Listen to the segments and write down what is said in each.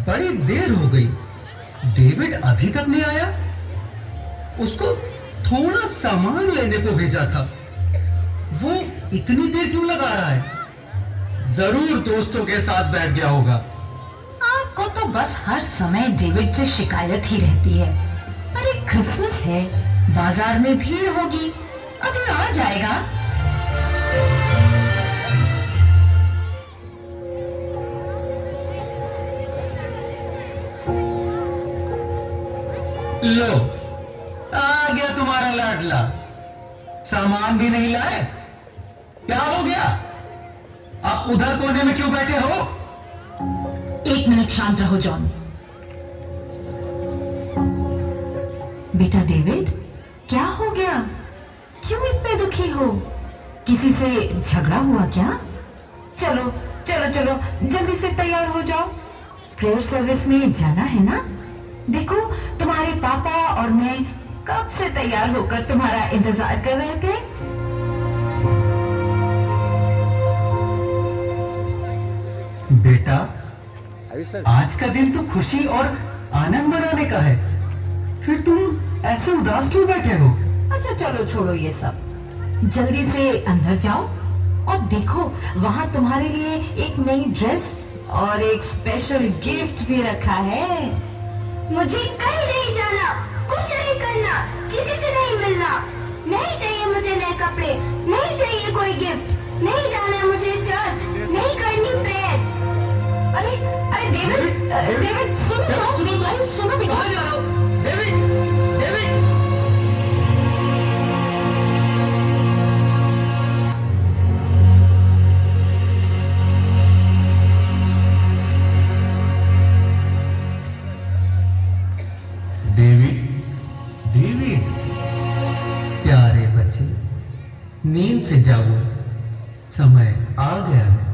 बड़ी देर हो गई, डेविड अभी तक नहीं आया। उसको थोड़ा सामान लेने को भेजा था, वो इतनी देर क्यों लगा रहा है? जरूर दोस्तों के साथ बैठ गया होगा। आपको तो बस हर समय डेविड से शिकायत ही रहती है। अरे क्रिसमस है, बाजार में भीड़ होगी, अभी आ जाएगा। लो, आ गया तुम्हारा लाडला। सामान भी नहीं लाए? क्या हो गया? आप उधर कोने में क्यों बैठे हो? एक मिनट शांत रहो जॉन। बेटा डेविड, क्या हो गया? क्यों इतने दुखी हो? किसी से झगड़ा हुआ क्या? चलो चलो चलो, जल्दी से तैयार हो जाओ, प्रेयर सर्विस में जाना है ना। देखो, तुम्हारे पापा और मैं कब से तैयार होकर तुम्हारा इंतजार कर रहे थे। बेटा, आज का दिन तो खुशी और आनंद मनाने का है, फिर तुम ऐसे उदास क्यों बैठे हो? अच्छा चलो छोड़ो ये सब, जल्दी से अंदर जाओ और देखो, वहां तुम्हारे लिए एक नई ड्रेस और एक स्पेशल गिफ्ट भी रखा है। मुझे कहीं नहीं जाना, कुछ नहीं करना, किसी से नहीं मिलना, नहीं चाहिए मुझे नए कपड़े, नहीं चाहिए कोई गिफ्ट, नहीं जाना है मुझे चर्च, नहीं करनी प्रेयर। अरे अरे डेविड, डेविड सुनो तो, अरे सुनो बेटा। कहाँ जा रहे हो? David, David! डेविड, डेविड, प्यारे बच्चे, नींद से जागो। समय आ गया है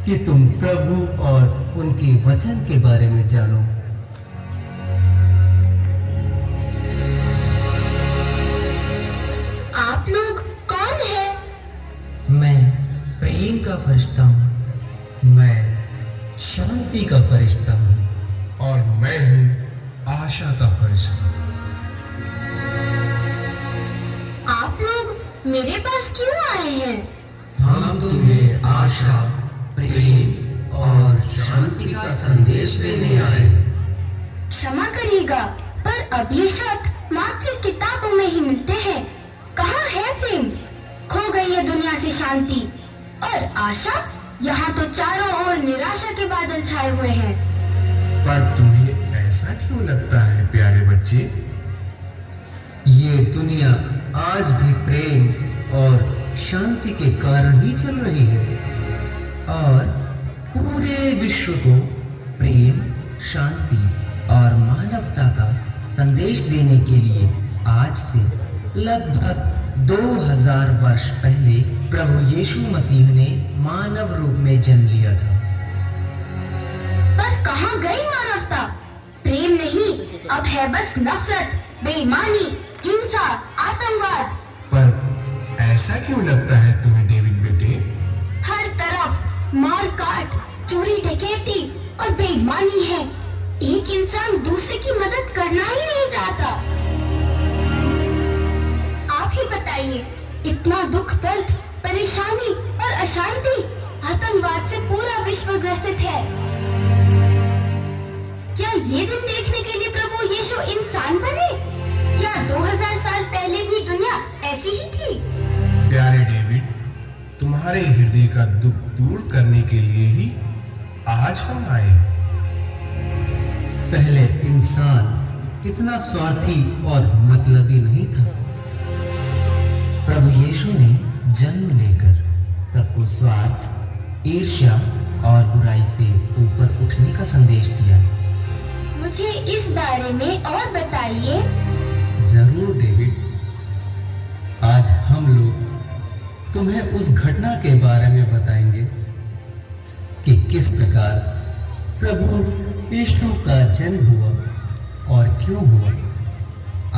कि तुम प्रभु और उनके वचन के बारे में जानो। आप लोग कौन हैं? मैं प्रेम का फरिश्ता हूँ, मैं शांति का फरिश्ता हूँ, और मैं हूँ आशा का फरिश्ता। आप लोग मेरे पास क्यों आए हैं? हम तुम्हें आशा, प्रेम और शांति का संदेश देने आए हैं। क्षमा करिएगा, पर अब ये शब्द मात्र किताबों में ही मिलते हैं। कहाँ है प्रेम? खो गई है दुनिया से शांति और आशा। यहाँ तो चारों ओर निराशा के बादल छाए हुए हैं। पर तुम्हें ऐसा क्यों लगता है प्यारे बच्चे? ये दुनिया आज भी प्रेम और शांति के कारण ही चल रही है, और पूरे विश्व को प्रेम, शांति और मानवता का संदेश देने के लिए आज से लगभग 2000 वर्ष पहले प्रभु यीशु मसीह ने मानव रूप में जन्म लिया था। पर कहाँ गई मानवता? प्रेम नहीं, अब है बस नफरत, बेईमानी, हिंसा, आतंकवाद। पर ऐसा क्यों लगता है तुम्हें डेविड बेटे? हर तरफ मार काट, चोरी डकैती और बेईमानी है। एक इंसान दूसरे की मदद करना ही नहीं चाहता। आप ही बताइए, इतना दुख, दर्द, परेशानी और अशांति, आतंकवाद से पूरा विश्व ग्रसित है। क्या ये दिन देखने के लिए प्रभु यीशु इंसान बने? क्या 2000 साल पहले भी दुनिया ऐसी ही थी? प्यारे डेविड, तुम्हारे हृदय का दुख दूर करने के लिए ही आज हम आए हैं। पहले इंसान इतना स्वार्थी और मतलबी नहीं था। प्रभु यीशु ने जन्म लेकर सबको स्वार्थ, ईर्ष्या और बुराई से ऊपर उठने का संदेश दिया। मुझे इस बारे में और बताइए। जरूर डेविड, आज हम लोग तुम्हें उस घटना के बारे में बताएंगे कि किस प्रकार प्रभु यीशु का जन्म हुआ और क्यों हुआ।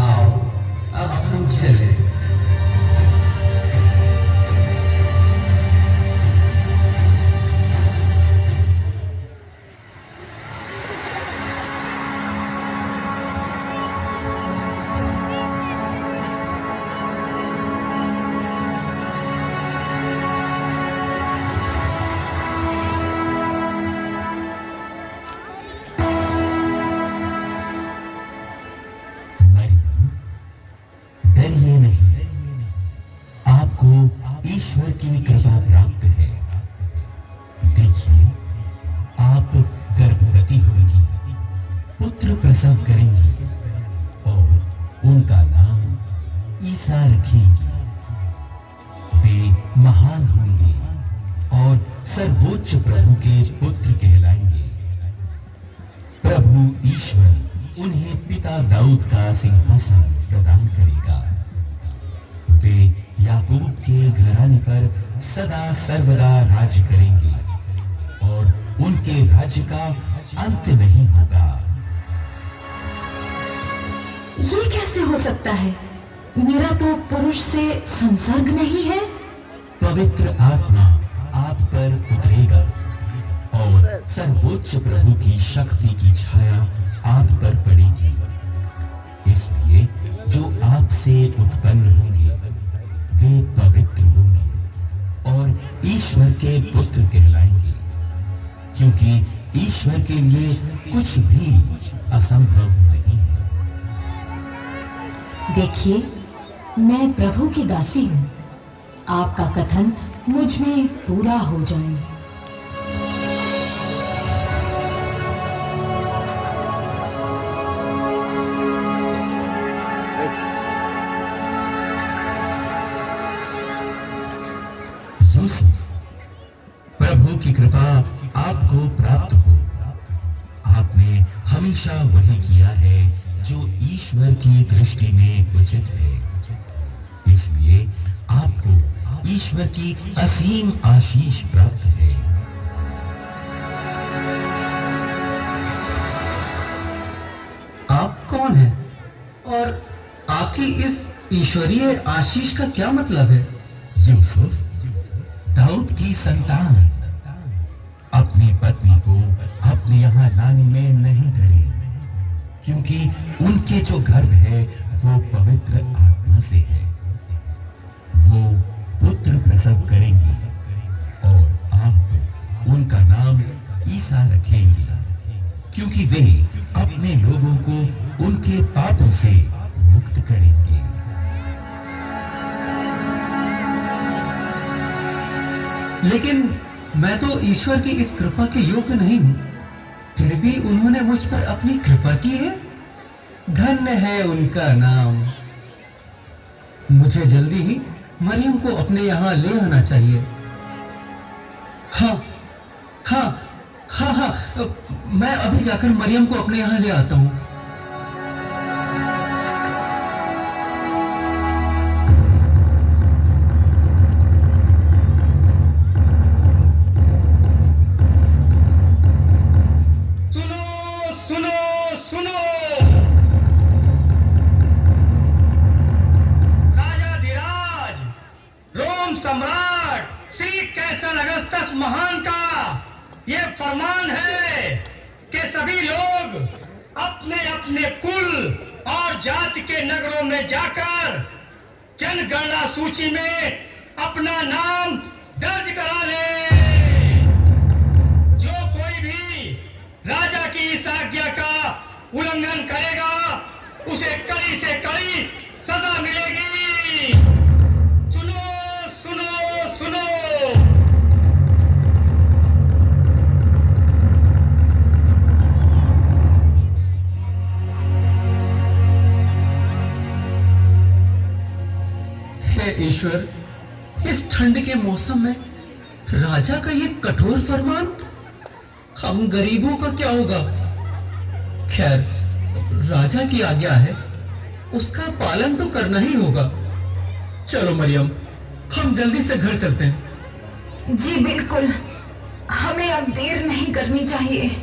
आओ अब हम चले। कृपा प्राप्त है। देखिए, आप गर्भवती होंगी, पुत्र प्रसव करेंगी और उनका नाम ईसा रखेंगी। वे महान होंगे और सर्वोच्च प्रभु के पुत्र कहलाएंगे। प्रभु ईश्वर उन्हें पिता दाऊद का सिंहासन प्रदान करेगा। वे याकूब के घराने पर सदा सर्वदा राज्य करेंगे और उनके राज्य का अंत नहीं होगा। ये कैसे हो सकता है? मेरा तो पुरुष से संसर्ग नहीं है। पवित्र आत्मा आप पर उतरेगा और सर्वोच्च प्रभु की शक्ति की छाया आप पर पड़ेगी। इसलिए जो आपसे उत्पन्न होंगे वे पवित्र होंगे और ईश्वर के पुत्र कहलाएंगे, क्योंकि ईश्वर के लिए कुछ भी असंभव नहीं है। देखिए, मैं प्रभु की दासी हूँ। आपका कथन मुझ में पूरा हो जाए। यूसुफ, प्रभु की कृपा आपको प्राप्त हो। आपने हमेशा वही किया है जो ईश्वर की दृष्टि में उचित है। इसलिए आपको ईश्वर की असीम आशीष प्राप्त है। आप कौन हैं और आपकी इस ईश्वरीय आशीष का क्या मतलब है? यूसुफ, दाऊद की संतान, अपनी पत्नी को अपने यहाँ लाने में नहीं डरे, क्योंकि उनके जो गर्भ है वो पवित्र आत्मा से है। वो पुत्र प्रसव करेंगी और आप उनका नाम ईसा रखेंगे, क्योंकि वे अपने लोगों को उनके पापों से मुक्त करेंगे। लेकिन मैं तो ईश्वर की इस कृपा के योग्य नहीं हूँ, फिर भी उन्होंने मुझ पर अपनी कृपा की है। धन्य है उनका नाम। मुझे जल्दी ही मरियम को अपने यहाँ ले आना चाहिए। हाँ हाँ हाँ हाँ, मैं अभी जाकर मरियम को अपने यहाँ ले आता हूँ। सम्राट श्री कैसर अगस्तस महान का ये फरमान है कि सभी लोग अपने अपने कुल और जाति के नगरों में जाकर जनगणना सूची में अपना नाम दर्ज करा ले। जो कोई भी राजा की इस आज्ञा का उल्लंघन करेगा उसे कड़ी से कड़ी सजा मिलेगी। ईश्वर, इस ठंड के मौसम में राजा का ये कठोर फरमान, हम गरीबों का क्या होगा? खैर, राजा की आज्ञा है, उसका पालन तो करना ही होगा। चलो मरियम, हम जल्दी से घर चलते हैं। जी बिल्कुल, हमें अब देर नहीं करनी चाहिए।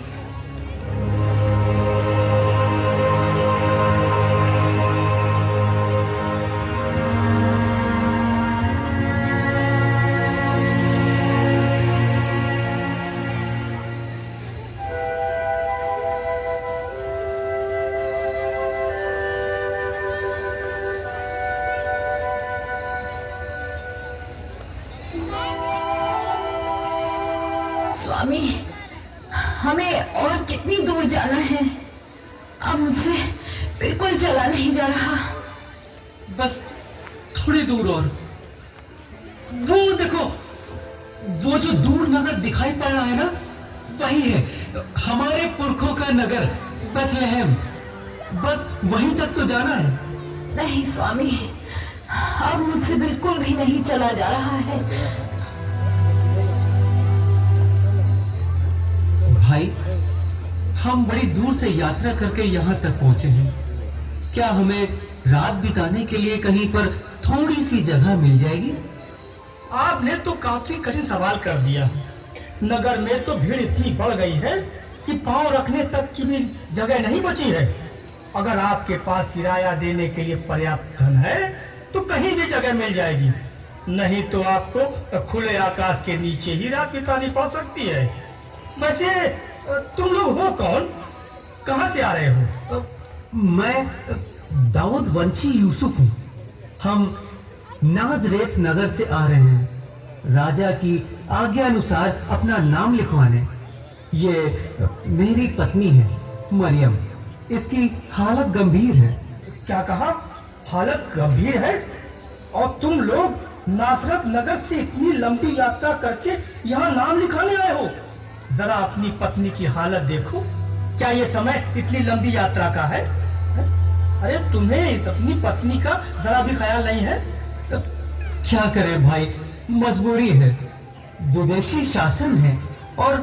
स्वामी, हमें और कितनी दूर जाना है? अब मुझसे बिल्कुल चला नहीं जा रहा। बस थोड़ी दूर और। वो देखो, वो जो दूर नगर दिखाई पड़ रहा है ना, वही है हमारे पुरखों का नगर बेथलेहम। बस वहीं तक तो जाना है। नहीं स्वामी, अब मुझसे बिल्कुल भी नहीं चला जा रहा है। भाई, हम बड़ी दूर से यात्रा करके यहाँ तक पहुंचे हैं। क्या हमें रात बिताने के लिए कहीं पर थोड़ी सी जगह मिल जाएगी? आपने तो काफी कठिन सवाल कर दिया। नगर में तो भीड़ इतनी बढ़ गई है कि पांव रखने तक की भी जगह नहीं बची है। अगर आपके पास किराया देने के लिए पर्याप्त धन है तो कहीं भी जगह मिल जाएगी, नहीं तो आपको खुले आकाश के नीचे ही रात बितानी पड़ सकती है। वैसे तुम लोग हो कौन, कहाँ से आ रहे हो? मैं दाऊद वंशी यूसुफ हूँ। हम नाजरेत नगर से आ रहे हैं राजा की आज्ञा अनुसार अपना नाम लिखवाने। ये मेरी पत्नी है मरियम। इसकी हालत गंभीर है। क्या कहा? हालत गंभीर है? और तुम लोग नासरत नगर से इतनी लंबी यात्रा करके यहाँ नाम लिखाने आए हो? जरा अपनी पत्नी की हालत देखो। क्या ये समय इतनी लंबी यात्रा का है? अरे तुम्हें अपनी पत्नी का जरा भी ख्याल नहीं है? क्या करें भाई, मजबूरी है। विदेशी शासन है और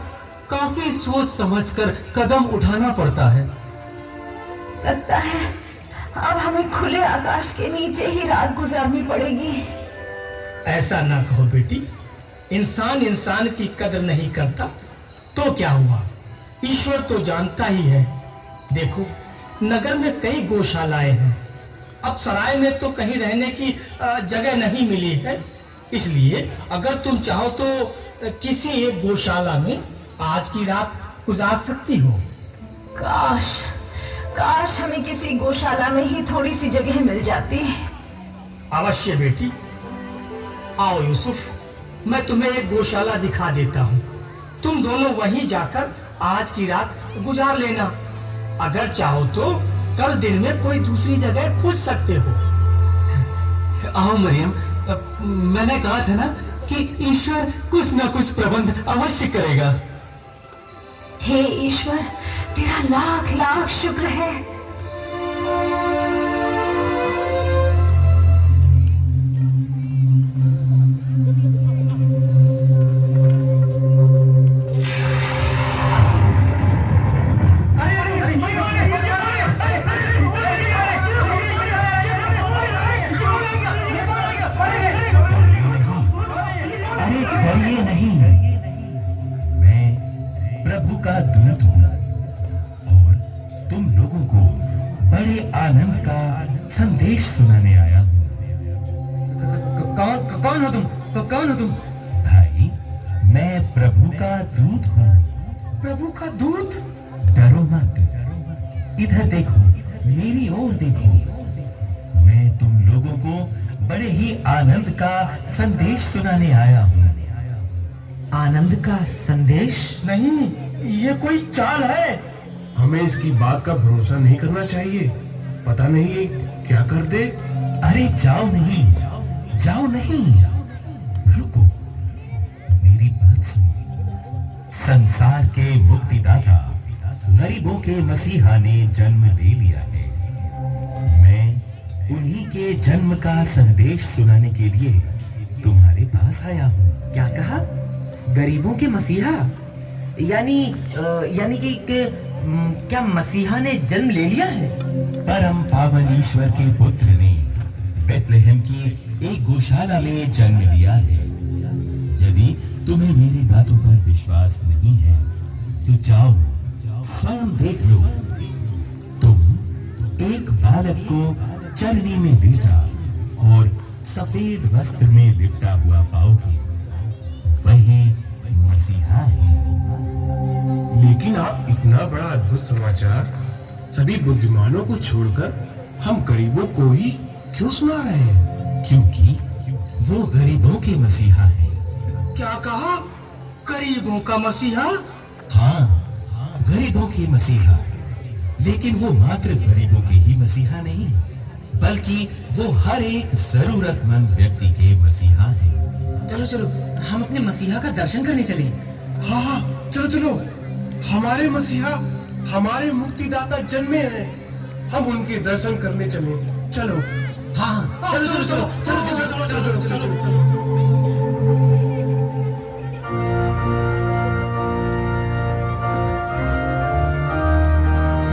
काफी सोच समझकर कदम उठाना पड़ता है। लगता है अब हमें खुले आकाश के नीचे ही रात गुजारनी पड़ेगी। ऐसा ना कहो बेटी, इंसान इंसान की कदर नहीं करता तो क्या हुआ, ईश्वर तो जानता ही है। देखो, नगर में कई गौशालाएं हैं। अब सराय में तो कहीं रहने की जगह नहीं मिली है, इसलिए अगर तुम चाहो तो किसी एक गौशाला में आज की रात गुजार सकती हो। काश काश हमें किसी गौशाला में ही थोड़ी सी जगह मिल जाती। अवश्य बेटी, आओ यूसुफ, मैं तुम्हें एक गौशाला दिखा देता हूँ। तुम दोनों वहीं जाकर आज की रात गुजार लेना। अगर चाहो तो कल दिन में कोई दूसरी जगह खोज सकते हो। आओ मरियम, मैंने कहा था ना कि ईश्वर कुछ न कुछ प्रबंध अवश्य करेगा। हे ईश्वर, तेरा लाख लाख शुक्र है। अरे डरिए नहीं, मैं प्रभु का दूत हूँ और तुम लोगों को बड़े आनंद का संदेश सुनाने आया हूँ। कौन हो तुम? कौन हो तुम? भाई, मैं प्रभु का दूत हूँ। प्रभु का दूत? डरो मत, इधर देखो, मेरी ओर देखो। मैं तुम लोगों को बड़े ही आनंद का संदेश सुनाने आया हूँ। आनंद का संदेश? नहीं, ये कोई चाल है। हमें इसकी बात का भरोसा नहीं करना चाहिए। पता नहीं ये क्या कर दे। अरे जाओ नहीं, जाओ नहीं, रुको, मेरी बात सुनो। संसार के मुक्तिदाता, गरीबों के मसीहा ने जन्म ले लिया है। मैं उन्हीं के जन्म का संदेश सुनाने के लिए तुम्हारे पास आया हूँ। क्या कहा? गरीबों के मसीहा? यानी कि क्या मसीहा ने जन्म ले लिया है? परम पावन ईश्वर के पुत्र ने बेथलेहम की एक गौशाला में जन्म लिया है। यदि तुम्हें मेरी बातों पर विश्वास नहीं है तो जाओ स्वयं देख लो। तुम एक बालक को चरनी में लेटा और सफेद वस्त्र में लिपटा हुआ पाओगे, वही मसीहा है। लेकिन आप इतना बड़ा अद्भुत समाचार सभी बुद्धिमानों को छोड़कर हम गरीबों को ही क्यों सुना रहे हैं? क्योंकि वो गरीबों के मसीहा है। क्या कहा? गरीबों का मसीहा? हाँ, गरीबों के मसीहा। लेकिन वो मात्र गरीबों के ही मसीहा नहीं, बल्कि वो हर एक जरूरतमंद व्यक्ति के मसीहा है। चलो हम अपने मसीहा का दर्शन करने चले। हाँ हाँ, चलो चलो, हमारे मसीहा, हमारे मुक्तिदाता जन्मे हैं, हम उनके दर्शन करने चले। चलो। हाँ हाँ, चलो चलो चलो चलो चलो चलो चलो चलो चलो चलो चलो।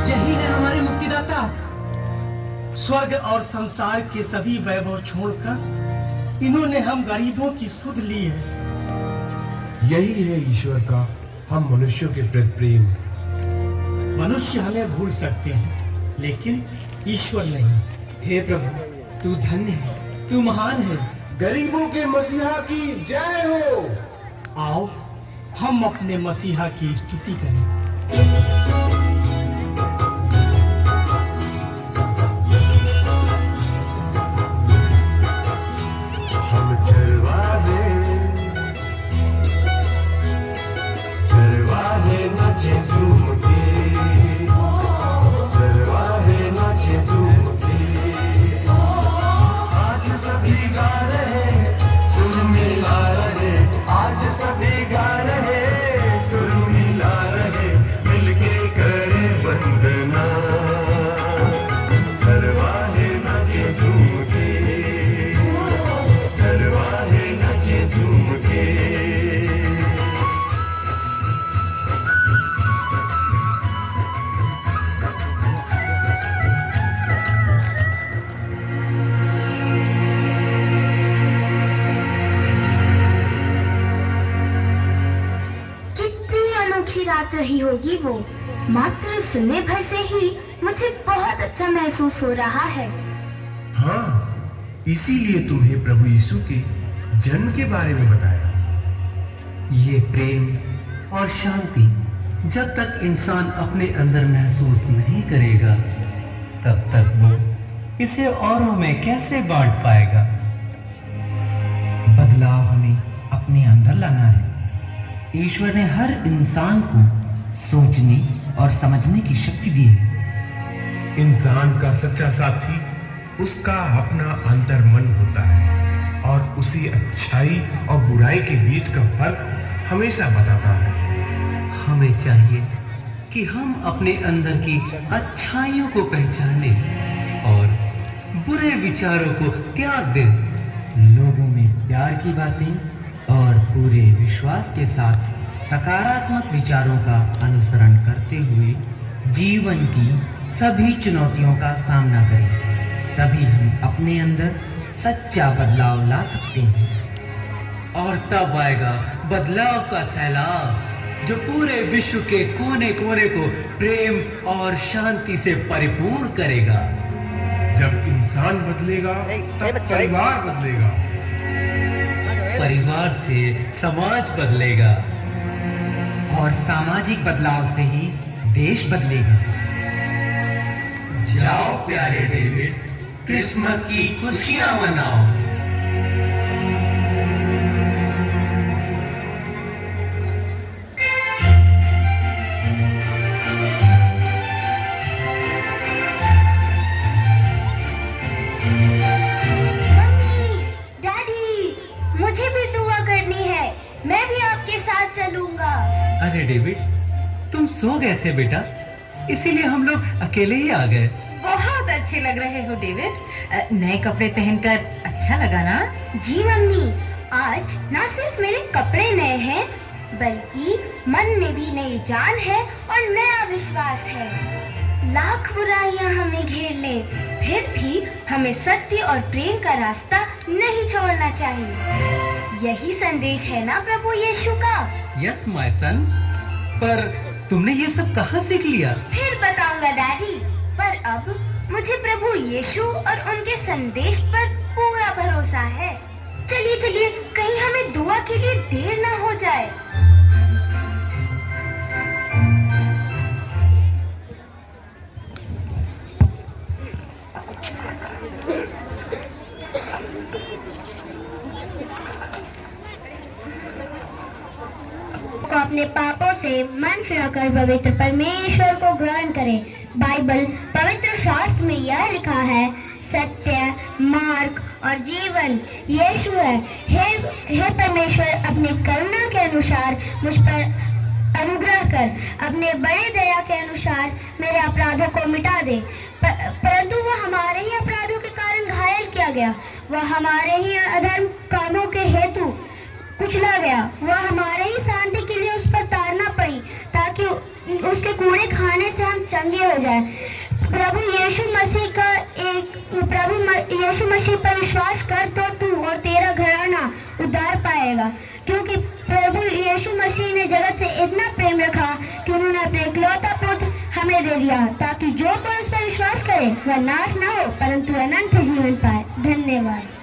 यही है हमारे मुक्तिदाता। स्वर्ग और संसार के सभी वैभव छोड़कर इन्होंने हम गरीबों की सुध ली है। यही है ईश्वर का हम मनुष्यों के प्रति प्रेम। मनुष्य हमें भूल सकते हैं, लेकिन ईश्वर नहीं। हे प्रभु, तू धन्य है, तू महान है। गरीबों के मसीहा की जय हो। आओ हम अपने मसीहा की स्तुति करें। हम चरवाहे नाचे झूम के, चरवाहे नाचे झूम के। आज सभी गा रहे, सुर मिला रहे, आज सभी गा रहे, सुर मिला रहे, मिलके करे वंदना। चरवाहे नाचे झूम के, चरवाहे नाचे झूम के। रात रही होगी वो। मात्र सुनने भर से ही मुझे बहुत अच्छा महसूस हो रहा है। हाँ, इसीलिए तुम्हें प्रभु यीशु के जन्म के बारे में बताया। ये प्रेम और शांति जब तक इंसान अपने अंदर महसूस नहीं करेगा, तब तक वो इसे औरों में कैसे बांट पाएगा। बदलाव हमें अपने अंदर लाना है। ईश्वर ने हर इंसान को सोचने और समझने की शक्ति दी है। इंसान का सच्चा साथी उसका अपना अंतर मन होता है और उसी अच्छाई और बुराई के बीच का फर्क हमेशा बताता है। हमें चाहिए कि हम अपने अंदर की अच्छाइयों को पहचानें और बुरे विचारों को त्याग दें। लोगों में प्यार की बातें और पूरे विश्वास के साथ सकारात्मक विचारों का अनुसरण करते हुए जीवन की सभी चुनौतियों का सामना करें। तभी हम अपने अंदर सच्चा बदलाव ला सकते हैं। और तब आएगा बदलाव का सैलाब जो पूरे विश्व के कोने कोने को प्रेम और शांति से परिपूर्ण करेगा। जब इंसान बदलेगा तब परिवार बदलेगा, परिवार से समाज बदलेगा और सामाजिक बदलाव से ही देश बदलेगा। जाओ प्यारे डेविड, क्रिसमस की खुशियां मनाओ। अरे डेविड, तुम सो गए थे बेटा, इसीलिए हम लोग अकेले ही आ गए। बहुत अच्छे लग रहे हो डेविड। नए कपड़े पहनकर अच्छा लगा ना? जी मम्मी, आज ना सिर्फ मेरे कपड़े नए हैं, बल्कि मन में भी नई जान है और नया विश्वास है। लाख बुराइयां हमें घेर लें, फिर भी हमें सत्य और प्रेम का रास्ता नहीं छोड़ना चाहिए। यही संदेश है ना प्रभु यीशु का? यस माय सन, पर तुमने ये सब कहाँ सीख लिया? फिर बताऊंगा डैडी, पर अब मुझे प्रभु यीशु और उनके संदेश पर पूरा भरोसा है। चलिए चलिए, कहीं हमें दुआ के लिए देर ना हो जाए। को अपने पापों से मन फिराकर पवित्र परमेश्वर को ग्रहण करें। बाइबल पवित्र शास्त्र में यह लिखा है, सत्य, मार्ग और जीवन यीशु है। हे परमेश्वर, अपनी करुणा के अनुसार मुझ पर अनुग्रह कर, अपने बड़े दया के अनुसार मेरे अपराधों को मिटा दे। परंतु वह हमारे ही अपराधों के कारण घायल किया गया, वह हमारे ही अधर्म कामों के हेतु कुचला गया, वह हमारे ही शांति के लिए उस पर ताड़ना पड़ी, ताकि उसके कूड़े खाने से हम चंगे हो जाएं। प्रभु यीशु मसीह पर विश्वास कर तो तू और तेरा घराना उद्धार पाएगा, क्योंकि प्रभु यीशु मसीह ने जगत से इतना प्रेम रखा कि उन्होंने अपने इकलौता पुत्र हमें दे दिया, ताकि जो कोई उस पर विश्वास करे वह नाश न हो परंतु अनंत जीवन पाए। धन्यवाद।